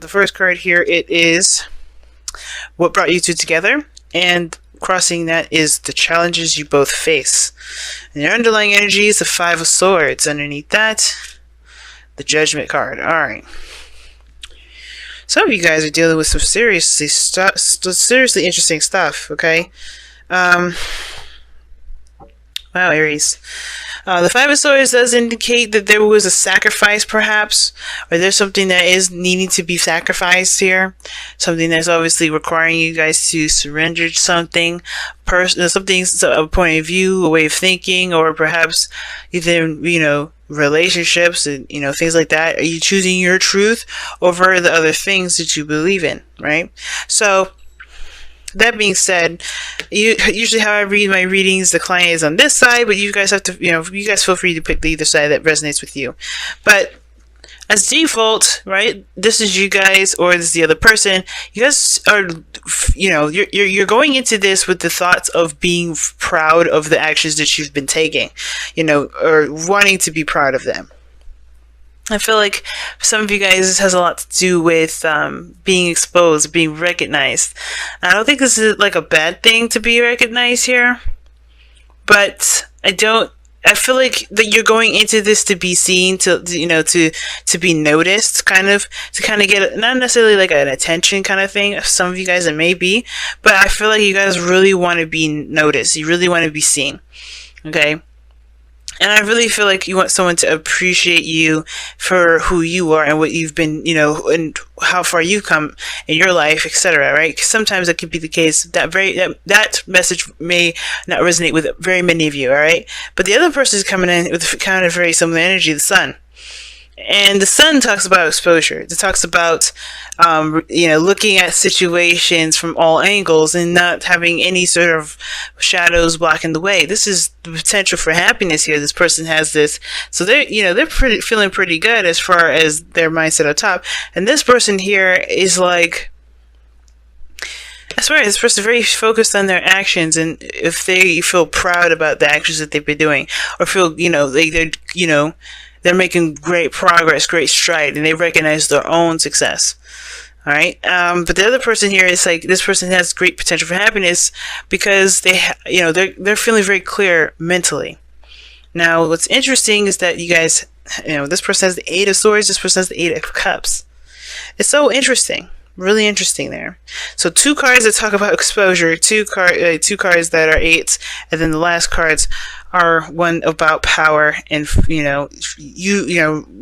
the first card here, it is what brought you two together, and crossing that is the challenges you both face. And your underlying energy is the Five of Swords. Underneath that, the Judgment card. Alright. Some of you guys are dealing with some seriously interesting stuff, okay? Wow, Aries. The Five of Swords does indicate that there was a sacrifice, perhaps, or there's something that is needing to be sacrificed here. Something that's obviously requiring you guys to surrender something, a point of view, a way of thinking, or perhaps even, relationships and, things like that. Are you choosing your truth over the other things that you believe in, right? So, that being said, usually how I read my readings, the client is on this side, but you guys have to, you guys feel free to pick the either side that resonates with you. But as default, right, this is you guys or this is the other person. You guys are, you're going into this with the thoughts of being proud of the actions that you've been taking, or wanting to be proud of them. I feel like for some of you guys, this has a lot to do with being exposed, being recognized. I don't think this is like a bad thing to be recognized here, but I feel like that you're going into this to be seen, to be noticed, to get not necessarily like an attention kind of thing. Some of you guys it may be, but I feel like you guys really want to be noticed. You really want to be seen. Okay. And I really feel like you want someone to appreciate you for who you are and what you've been, and how far you've come in your life, etc. Right? 'Cause sometimes that could be the case. That message may not resonate with very many of you. All right, but the other person is coming in with kind of very similar energy, the Sun. And the Sun talks about exposure. It talks about, looking at situations from all angles and not having any sort of shadows blocking the way. This is the potential for happiness here. This person has this, so they're feeling pretty good as far as their mindset up top. And this person here is like, I swear, this person is very focused on their actions, and if they feel proud about the actions that they've been doing, or feel, they're making great progress, great stride, and they recognize their own success. All right. But the other person here is like, this person has great potential for happiness because they're feeling very clear mentally. Now, what's interesting is that you guys, this person has the Eight of Swords, this person has the Eight of Cups. It's so interesting. Really interesting there. So 2 cards that talk about exposure, 2 cards that are 8s, and then the last cards are one about power and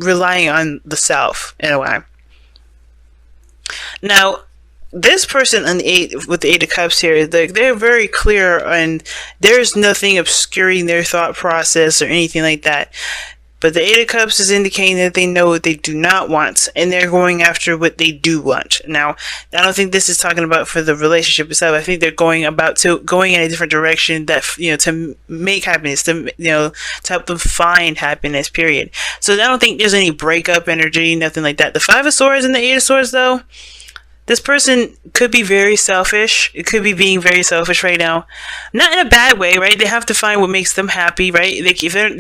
relying on the self in a way. Now, this person on the 8 with the 8 of Cups here, they're very clear, and there's nothing obscuring their thought process or anything like that. But the 8 of Cups is indicating that they know what they do not want, and they're going after what they do want. Now, I don't think this is talking about for the relationship itself. I think they're going in a different direction that, to make happiness, to help them find happiness, period. So I don't think there's any breakup energy, nothing like that. The 5 of Swords and the 8 of Swords, though, this person could be very selfish. It could be being very selfish right now. Not in a bad way, right? They have to find what makes them happy, right? They can't,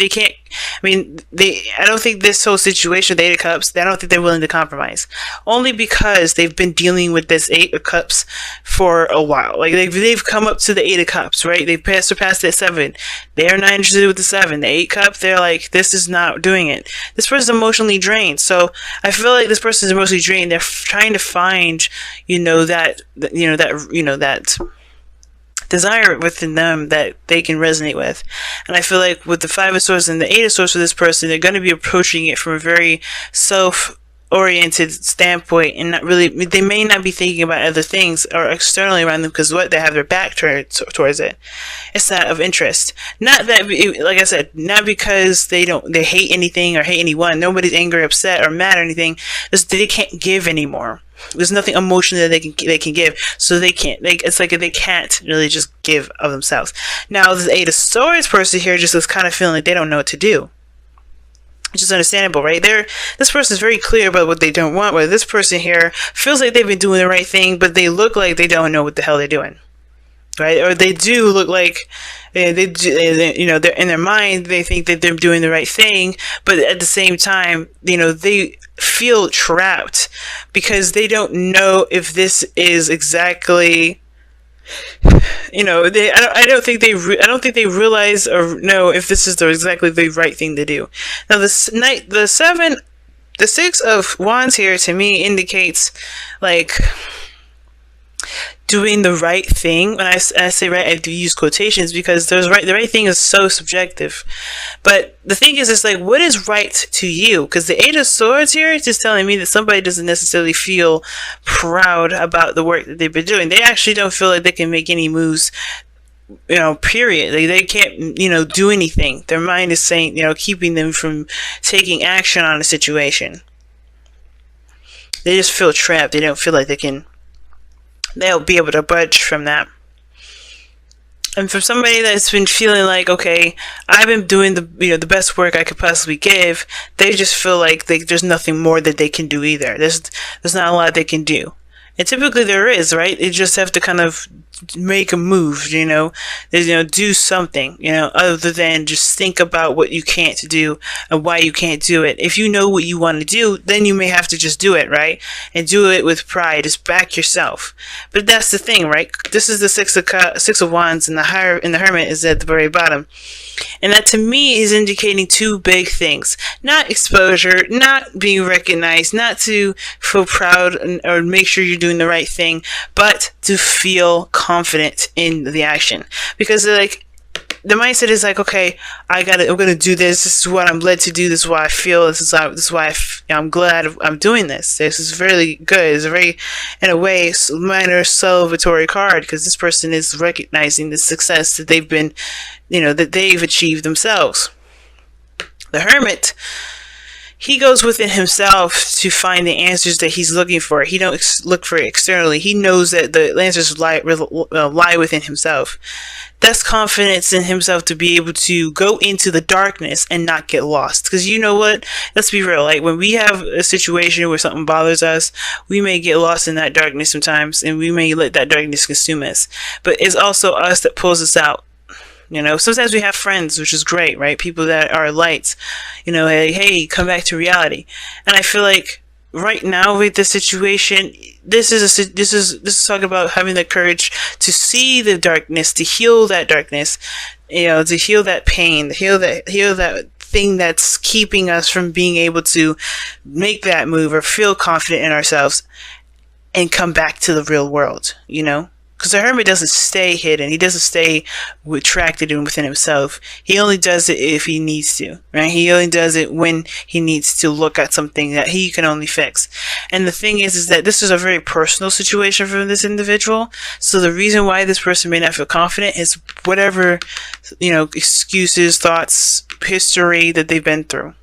I don't think this whole situation, the 8 of Cups, I don't think they're willing to compromise. Only because they've been dealing with this 8 of Cups for a while. Like, they've come up to the 8 of Cups, right? They've surpassed that 7. They're not interested with the 7. The 8 Cup, they're like, this is not doing it. This person's emotionally drained. So I feel like this person's emotionally drained. They're trying to find, that desire within them that they can resonate with. And I feel like with the 5 of Swords and the 8 of Swords for this person, they're going to be approaching it from a very self-oriented standpoint, and they may not be thinking about other things or externally around them, because they have their back towards it. It's not of interest. Not that, like I said, not because they hate anything or hate anyone. Nobody's angry, upset, or mad or anything. Just they can't give anymore. There's nothing emotional that they can give, so they can't. It's like they can't really just give of themselves. Now, this 8 of Swords person here just is kind of feeling like they don't know what to do, which is understandable, right? This person is very clear about what they don't want, where this person here feels like they've been doing the right thing, but they look like they don't know what the hell they're doing. right? Or they do look like they're in their mind, they think that they're doing the right thing, but at the same time, they feel trapped because they don't know if this is exactly, I don't think they realize or know if this is exactly the right thing to do. Now, the 6 of Wands here to me indicates like doing the right thing. When I say right, I do use quotations because the right thing is so subjective. But the thing is, it's like, what is right to you? Because the 8 of Swords here is just telling me that somebody doesn't necessarily feel proud about the work that they've been doing. They actually don't feel like they can make any moves, period. Like, they can't, do anything. Their mind is saying, keeping them from taking action on a situation. They just feel trapped. They don't feel like they'll be able to budge from that. And for somebody that's been feeling like, okay, I've been doing the best work I could possibly give, they just feel like there's nothing more that they can do either. There's not a lot they can do. And typically there is, right? You just have to kind of make a move, do something, other than just think about what you can't do and why you can't do it. If you know what you want to do, then you may have to just do it, right? And do it with pride. Just back yourself. But that's the thing, right? This is the 6 of Wands, and the Hermit is at the very bottom. And that to me is indicating 2 big things. Not exposure, not being recognized, not to feel proud or make sure you're doing the right thing, but to feel confident in the action. Because like, the mindset is like, okay, I'm gonna do this. This is what I'm led to do. This is why I feel. This is why I'm glad I'm doing this. This is really good. It's a very, in a way, minor celebratory card, because this person is recognizing the success that they've been, that they've achieved themselves. The Hermit, he goes within himself to find the answers that he's looking for. He don't look for it externally. He knows that the answers lie within himself. That's confidence in himself to be able to go into the darkness and not get lost. Because you know what? Let's be real. Like, when we have a situation where something bothers us, we may get lost in that darkness sometimes, and we may let that darkness consume us. But it's also us that pulls us out. Sometimes we have friends, which is great, right? People that are lights, hey, come back to reality. And I feel like right now with this situation, this is talking about having the courage to see the darkness, to heal that darkness, to heal that pain, to heal that thing that's keeping us from being able to make that move or feel confident in ourselves and come back to the real world, Because the Hermit doesn't stay hidden. He doesn't stay retracted within himself. He only does it if he needs to, right? He only does it when he needs to look at something that he can only fix. And the thing is that this is a very personal situation for this individual. So the reason why this person may not feel confident is whatever, excuses, thoughts, history that they've been through.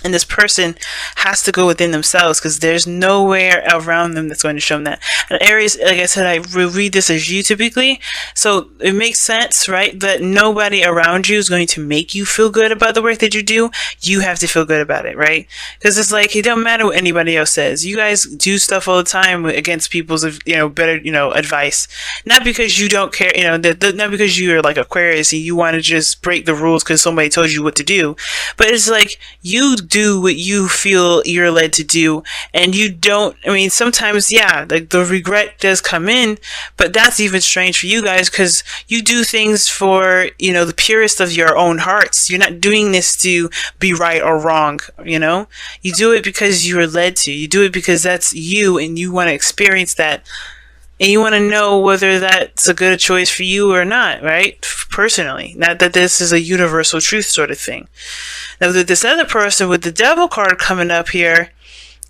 And this person has to go within themselves, because there's nowhere around them that's going to show them that. And Aries, like I said, I read this as you typically. So it makes sense, right? That nobody around you is going to make you feel good about the work that you do. You have to feel good about it, right? Because it's like, it don't matter what anybody else says. You guys do stuff all the time against people's, better, advice. Not because you don't care, not because you're like Aquarius and you want to just break the rules because somebody told you what to do. But it's like, you do what you feel you're led to do, and you don't, sometimes, like the regret does come in, but that's even strange for you guys, because you do things for, the purest of your own hearts. You're not doing this to be right or wrong, you do it because you are led to. You do it because that's you, and you want to experience that, and you want to know whether that's a good choice for you or not, right? Personally, not that this is a universal truth sort of thing. Now, this other person with the Devil card coming up here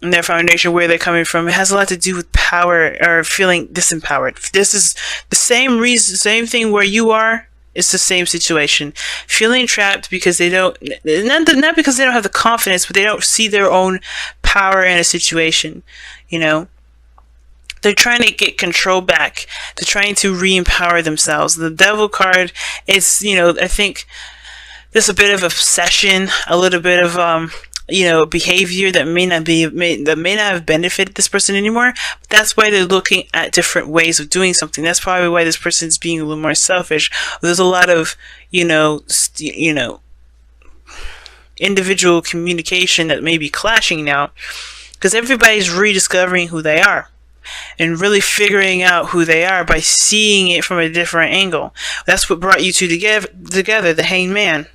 in their foundation, where they're coming from, it has a lot to do with power or feeling disempowered. This is the same thing where you are. It's the same situation. Feeling trapped because they don't, not because they don't have the confidence, but they don't see their own power in a situation, They're trying to get control back. They're trying to re-empower themselves. The Devil card is, I think, there's a bit of obsession, a little bit of behavior that may not have benefited this person anymore. But that's why they're looking at different ways of doing something. That's probably why this person's being a little more selfish. There's a lot of individual communication that may be clashing now, because everybody's rediscovering who they are and really figuring out who they are by seeing it from a different angle. That's what brought you two together, the Hangman.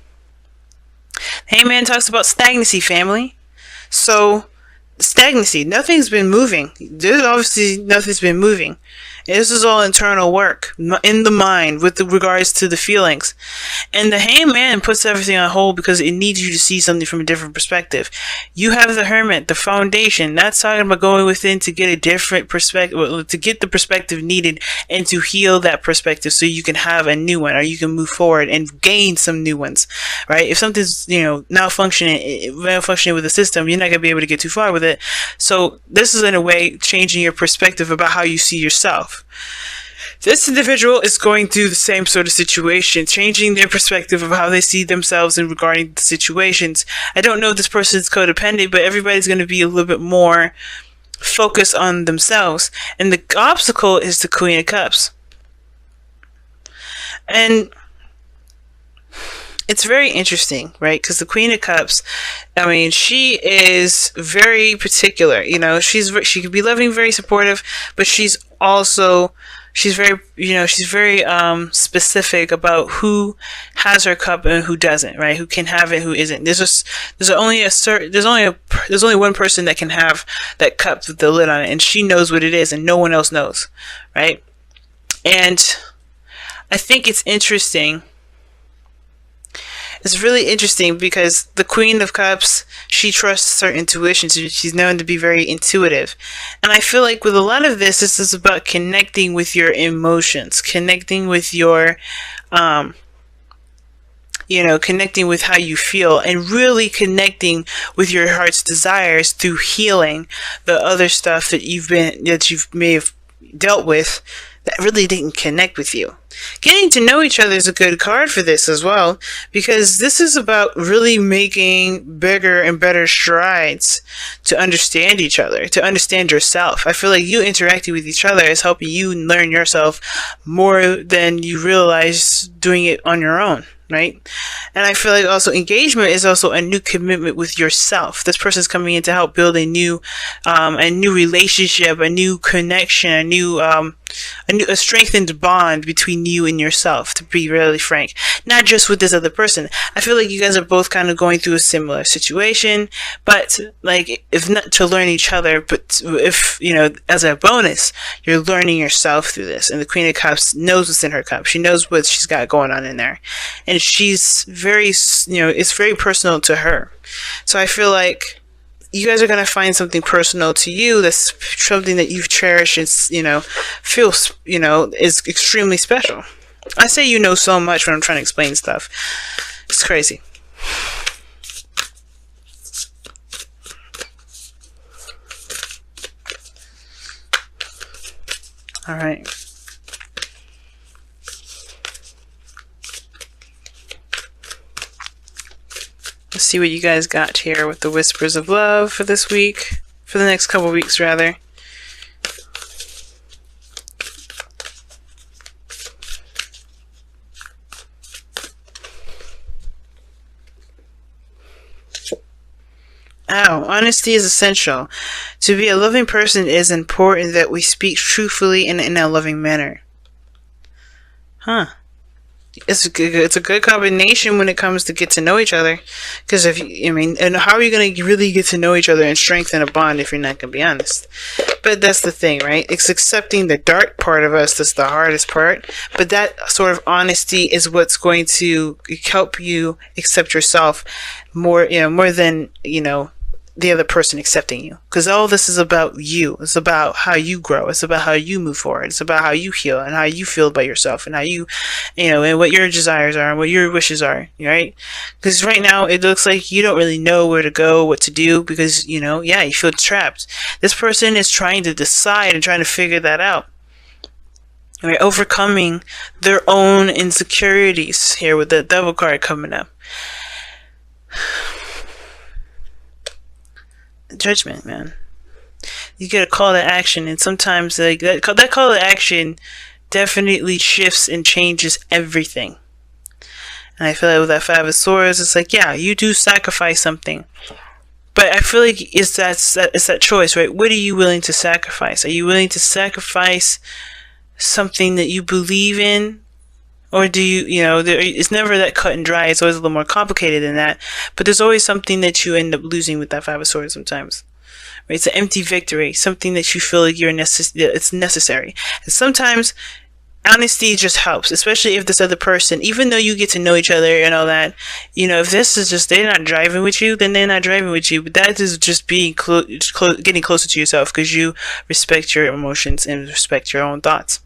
Hangman talks about stagnancy, family. So, stagnancy, nothing's been moving. There's obviously nothing's been moving. This is all internal work in the mind with regards to the feelings. And the Hangman puts everything on hold because it needs you to see something from a different perspective. You have the Hermit, the foundation. That's talking about going within to get a different perspective, to get the perspective needed and to heal that perspective so you can have a new one, or you can move forward and gain some new ones, right? If something's, malfunctioning with the system, you're not going to be able to get too far with it. So this is in a way changing your perspective about how you see yourself. This individual is going through the same sort of situation, changing their perspective of how they see themselves in regarding the situations. I don't know if this person is codependent, but everybody's going to be a little bit more focused on themselves. And the obstacle is the Queen of Cups. And it's very interesting, right? Because the Queen of Cups, she is very particular. She could be loving, very supportive, but she's very specific about who has her cup and who doesn't, right? Who can have it, who isn't. There's only one person that can have that cup with the lid on it, and she knows what it is, and no one else knows, right? And I think it's interesting. It's really interesting because the Queen of Cups, she trusts her intuition. She's known to be very intuitive. And I feel like with a lot of this is about connecting with your emotions, connecting with your, connecting with how you feel, and really connecting with your heart's desires through healing the other stuff that you may have dealt with that really didn't connect with you. Getting to know each other is a good card for this as well, because this is about really making bigger and better strides to understand each other, to understand yourself. I feel like you interacting with each other is helping you learn yourself more than you realize doing it on your own, right? And I feel like also engagement is also a new commitment with yourself. This person's coming in to help build a new relationship, a new connection, a strengthened bond between you and yourself, to be really frank. Not just with this other person. I feel like you guys are both kind of going through a similar situation, but if not to learn each other, but if, as a bonus, you're learning yourself through this. And the Queen of Cups knows what's in her cup. She knows what she's got going on in there. And she's very, it's very personal to her. So I feel like you guys are going to find something personal to you that's something that you've cherished and, feels, is extremely special. I say so much when I'm trying to explain stuff. It's crazy. All right. Let's see what you guys got here with the Whispers of Love for this week. For the next couple weeks, rather. Honesty is essential. To be a loving person, it is important that we speak truthfully and in a loving manner. Huh. It's a good combination when it comes to get to know each other. Because and how are you going to really get to know each other and strengthen a bond if you're not going to be honest? But that's the thing, right? It's accepting the dark part of us that's the hardest part. But that sort of honesty is what's going to help you accept yourself more than, the other person accepting you. Because all this is about you. It's about how you grow. It's about how you move forward. It's about how you heal and how you feel about yourself and how you, and what your desires are and what your wishes are, right? Because right now it looks like you don't really know where to go, what to do, because, you feel trapped. This person is trying to decide and trying to figure that out. Right? Overcoming their own insecurities here with the Devil card coming up. Judgment, man. You get a call to action, and sometimes like that call to action definitely shifts and changes everything. And I feel like with that Five of Swords, it's like, yeah, you do sacrifice something. But I feel like it's that choice, right? What are you willing to sacrifice? Are you willing to sacrifice something that you believe in? Or do it's never that cut and dry. It's always a little more complicated than that. But there's always something that you end up losing with that Five of Swords sometimes. Right? It's an empty victory, something that you feel like it's necessary. And sometimes honesty just helps, especially if this other person, even though you get to know each other and all that, if this is just, they're not driving with you, then they're not driving with you. But that is just being getting closer to yourself because you respect your emotions and respect your own thoughts.